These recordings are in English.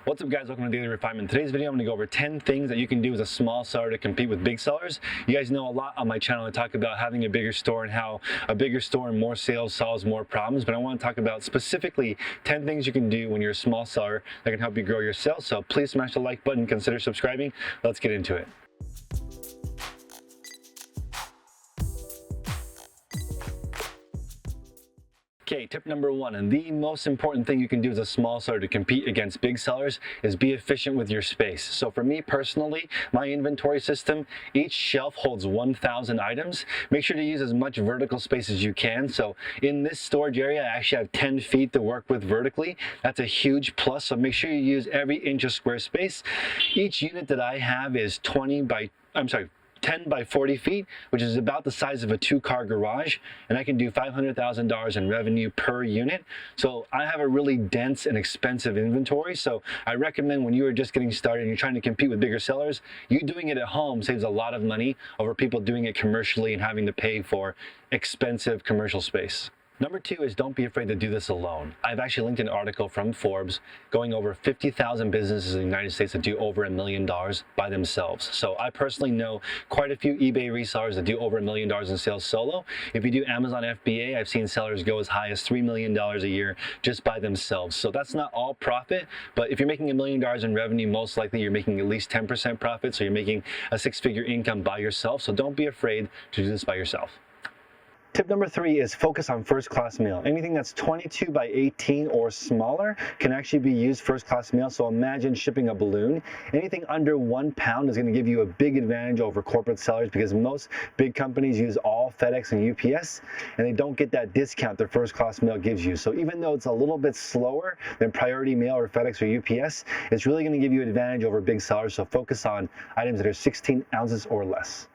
What's up guys, welcome to Daily Refinement. Today's video I'm going to go over 10 things that you can do as a small seller to compete with big sellers. You guys know a lot on my channel I talk about having a bigger store and how a bigger store and more sales solves more problems, but I want to talk about specifically 10 things you can do when you're a small seller that can help you grow your sales. So please smash the like button, consider subscribing. Let's get into it. Okay, tip number one, and the most important thing you can do as a small seller to compete against big sellers is be efficient with your space. So for me personally, my inventory system, each shelf holds 1,000 items. Make sure to use as much vertical space as you can. So in this storage area, I actually have 10 feet to work with vertically. That's a huge plus, so make sure you use every inch of square space. Each unit that I have is 10 by 40 feet, which is about the size of a 2-car garage, and I can do $500,000 in revenue per unit. So I have a really dense and expensive inventory. So I recommend when you are just getting started and you're trying to compete with bigger sellers, you doing it at home saves a lot of money over people doing it commercially and having to pay for expensive commercial space. Number two is don't be afraid to do this alone. I've actually linked an article from Forbes going over 50,000 businesses in the United States that do over $1 million by themselves. So I personally know quite a few eBay resellers that do over $1 million in sales solo. If you do Amazon FBA, I've seen sellers go as high as $3 million a year just by themselves. So that's not all profit, but if you're making $1 million in revenue, most likely you're making at least 10% profit. So you're making a 6-figure income by yourself. So don't be afraid to do this by yourself. Tip number three is focus on first-class mail. Anything that's 22 by 18 or smaller can actually be used first-class mail. So imagine shipping a balloon. Anything under 1 pound is going to give you a big advantage over corporate sellers because most big companies use all FedEx and UPS, and they don't get that discount that first-class mail gives you. So even though it's a little bit slower than priority mail or FedEx or UPS, it's really going to give you an advantage over big sellers. So focus on items that are 16 ounces or less.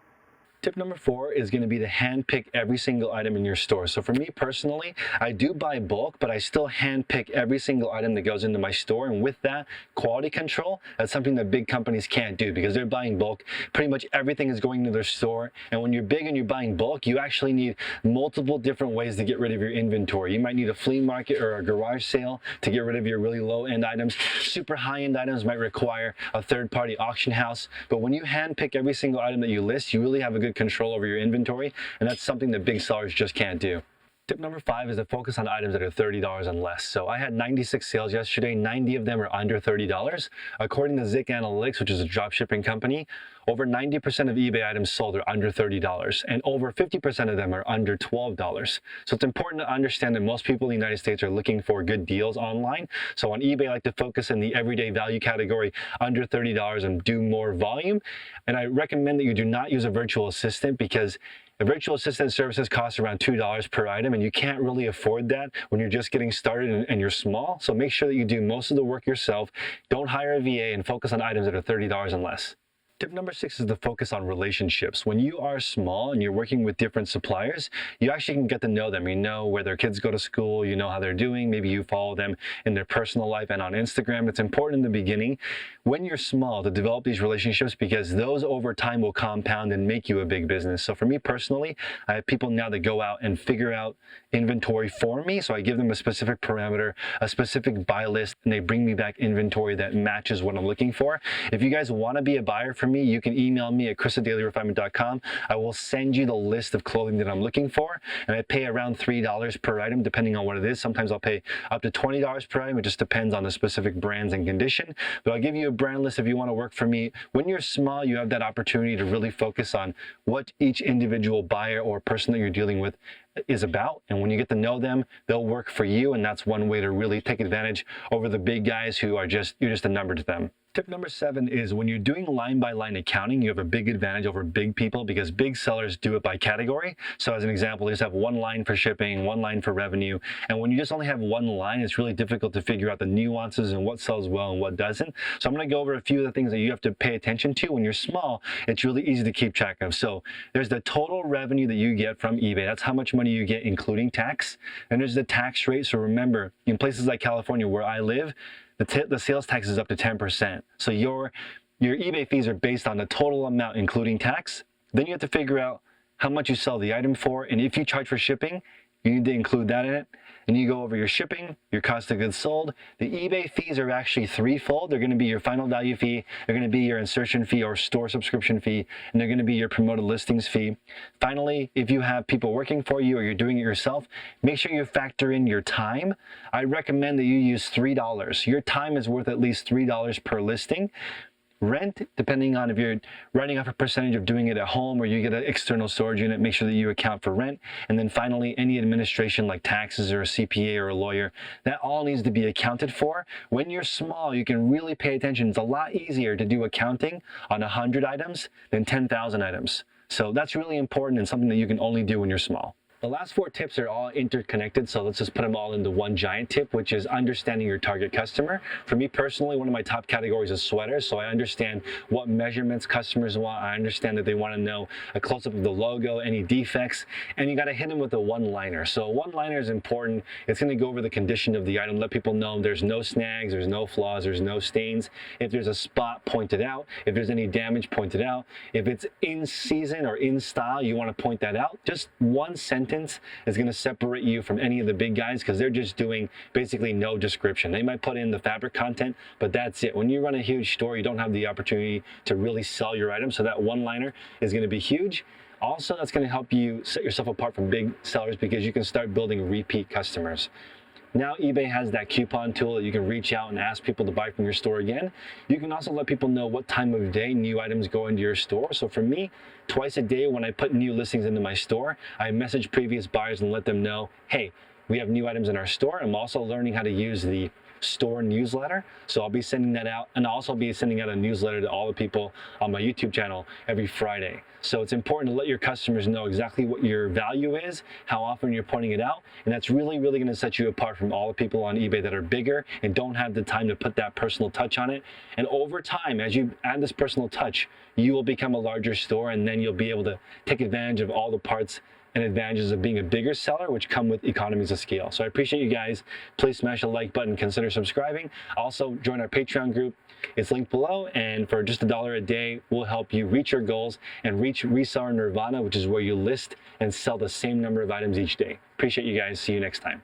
Tip number four is going to be to hand pick every single item in your store. So for me personally, I do buy bulk, but I still hand pick every single item that goes into my store. And with that, quality control, that's something that big companies can't do because they're buying bulk. Pretty much everything is going to their store. And when you're big and you're buying bulk, you actually need multiple different ways to get rid of your inventory. You might need a flea market or a garage sale to get rid of your really low-end items. Super high-end items might require a third-party auction house. But when you hand pick every single item that you list, you really have a good control over your inventory, and that's something that big sellers just can't do. Tip number five is to focus on items that are $30 and less. So I had 96 sales yesterday, 90 of them are under $30. According to Zik Analytics, which is a drop shipping company, over 90% of eBay items sold are under $30, and over 50% of them are under $12. So it's important to understand that most people in the United States are looking for good deals online. So on eBay, I like to focus in the everyday value category under $30 and do more volume. And I recommend that you do not use a virtual assistant because a virtual assistant services cost around $2 per item, and you can't really afford that when you're just getting started and you're small. So make sure that you do most of the work yourself. Don't hire a VA and focus on items that are $30 and less. Tip number six is to focus on relationships. When you are small and you're working with different suppliers, you actually can get to know them. You know where their kids go to school, you know how they're doing, maybe you follow them in their personal life and on Instagram. It's important in the beginning when you're small to develop these relationships because those over time will compound and make you a big business. So for me personally, I have people now that go out and figure out inventory for me. So I give them a specific parameter, a specific buy list, and they bring me back inventory that matches what I'm looking for. If you guys want to be a buyer for me, you can email me at chris@dailyrefinement.com. I will send you the list of clothing that I'm looking for, and I pay around $3 per item depending on what it is. Sometimes I'll pay up to $20 per item. It just depends on the specific brands and condition, but I'll give you a brand list if you want to work for me. When you're small, you have that opportunity to really focus on what each individual buyer or person that you're dealing with is about, and when you get to know them, they'll work for you, and that's one way to really take advantage over the big guys who are you're just a number to them. Tip number seven is when you're doing line-by-line accounting, you have a big advantage over big people because big sellers do it by category. So as an example, they just have one line for shipping, one line for revenue. And when you just only have one line, it's really difficult to figure out the nuances and what sells well and what doesn't. So I'm going to go over a few of the things that you have to pay attention to. When you're small, it's really easy to keep track of. So there's the total revenue that you get from eBay. That's how much money you get including tax. And there's the tax rate. So remember, in places like California where I live, the sales tax is up to 10%. So your eBay fees are based on the total amount including tax. Then you have to figure out how much you sell the item for, and if you charge for shipping, you need to include that in it. and you go over your shipping, your cost of goods sold. The eBay fees are actually threefold. They're going to be your final value fee, they're going to be your insertion fee or store subscription fee, and they're going to be your promoted listings fee. Finally, if you have people working for you or you're doing it yourself, make sure you factor in your time. I recommend that you use $3. Your time is worth at least $3 per listing. Rent, depending on if you're writing off a percentage of doing it at home or you get an external storage unit, make sure that you account for rent. And then finally, any administration like taxes or a CPA or a lawyer, that all needs to be accounted for. When you're small, you can really pay attention. It's a lot easier to do accounting on 100 items than 10,000 items. So that's really important and something that you can only do when you're small. The last 4 tips are all interconnected, so let's just put them all into one giant tip, which is understanding your target customer. For me personally, one of my top categories is sweaters, so I understand what measurements customers want. I understand that they want to know a close-up of the logo, any defects, and you got to hit them with a one-liner. So a one-liner is important. It's going to go over the condition of the item, let people know there's no snags, there's no flaws, there's no stains. If there's a spot, point it out. If there's any damage, point it out. If it's in season or in style, you want to point that out. Just one sentence is going to separate you from any of the big guys because they're just doing basically no description. They might put in the fabric content, but that's it. When you run a huge store, you don't have the opportunity to really sell your item, so that one-liner is going to be huge. Also, that's going to help you set yourself apart from big sellers because you can start building repeat customers. Now eBay has that coupon tool that you can reach out and ask people to buy from your store again. You can also let people know what time of day new items go into your store. So for me, twice a day when I put new listings into my store, I message previous buyers and let them know, hey, we have new items in our store. I'm also learning how to use the store newsletter, so I'll be sending that out, and I'll also be sending out a newsletter to all the people on my YouTube channel every Friday. So it's important to let your customers know exactly what your value is, how often you're pointing it out, and that's really going to set you apart from all the people on eBay that are bigger and don't have the time to put that personal touch on it. And over time, as you add this personal touch, you will become a larger store, and then you'll be able to take advantage of all the parts and advantages of being a bigger seller, which come with economies of scale. So I appreciate you guys. Please smash the like button, consider subscribing. Also, join our Patreon group. It's linked below, and for just $1 a day, we'll help you reach your goals and reach reseller nirvana, which is where you list and sell the same number of items each day. Appreciate you guys. See you next time.